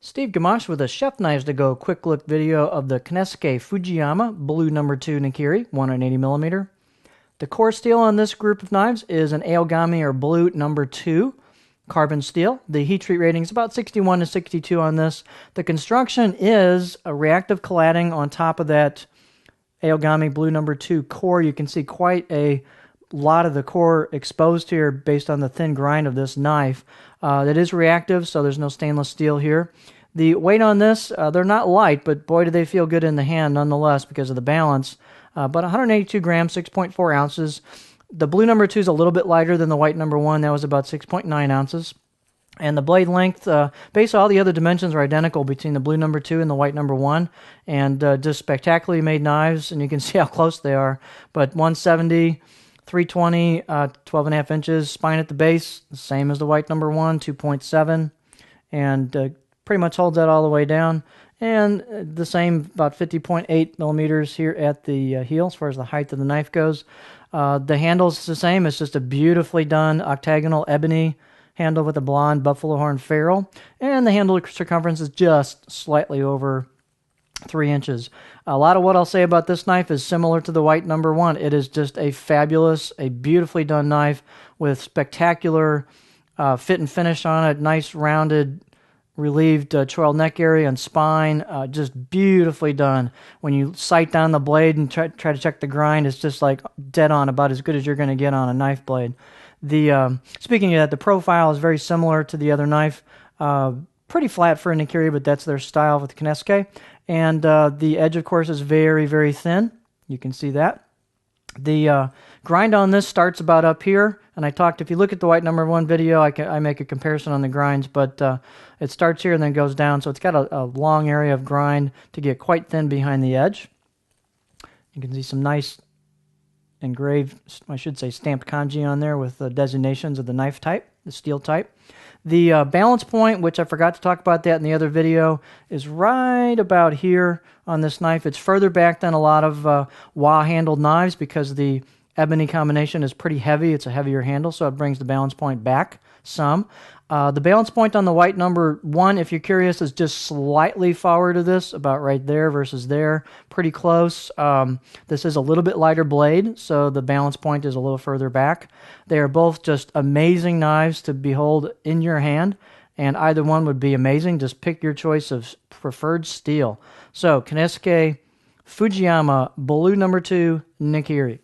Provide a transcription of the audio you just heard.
Steve Gamache with a Chef Knives to Go quick look video of the Konosuke Fujiyama Blue No. 2 Nakiri 180mm. The core steel on this group of knives is an Aogami or Blue No. 2 carbon steel. The heat treat rating is about 61 to 62 on this. The construction is a reactive cladding on top of that Aogami Blue No. 2 core. You can see quite a lot of the core exposed here based on the thin grind of this knife. That is reactive, so there's no stainless steel here. The weight on this, they're not light, but boy do they feel good in the hand nonetheless because of the balance. But 182 grams, 6.4 ounces. The Blue No. 2 is a little bit lighter than the White No. 1. That was about 6.9 ounces. And the blade length, basically all the other dimensions are identical between the Blue No. 2 and the White No. 1. And just spectacularly made knives, and you can see how close they are. But 170, 320, 12.5 inches. Spine at the base, the same as the White No. 1, 2.7. And pretty much holds that all the way down. And the same, about 50.8 millimeters here at the heel as far as the height of the knife goes. The handle's the same. It's just a beautifully done octagonal ebony handle with a blonde buffalo horn ferrule. And the handle circumference is just slightly over 3 inches. A lot of what I'll say about this knife is similar to the White No. 1. It is just a fabulous, a beautifully done knife with spectacular fit and finish on it. Nice rounded relieved choil neck area and spine, just beautifully done. When you sight down the blade and try to check the grind, it's just like dead on, about as good as you're going to get on a knife blade. Speaking of that, the profile is very similar to the other knife. Pretty flat for a Nakiri, but that's their style with the Konosuke. And the edge, of course, is very, very thin. You can see that. The grind on this starts about up here, and if you look at the White No. 1 video, I make a comparison on the grinds, but it starts here and then goes down, so it's got a long area of grind to get quite thin behind the edge. You can see some nice engraved, I should say stamped kanji on there with the designations of the knife type, the steel type. The balance point, which I forgot to talk about that in the other video, is right about here on this knife. It's further back than a lot of wah-handled knives because the ebony combination is pretty heavy. It's a heavier handle, so it brings the balance point back some. The balance point on the White No. 1, if you're curious, is just slightly forward of this, about right there versus there, pretty close. This is a little bit lighter blade, so the balance point is a little further back. They are both just amazing knives to behold in your hand, and either one would be amazing. Just pick your choice of preferred steel. So, Konosuke Fujiyama Blue No. 2 Nakiri.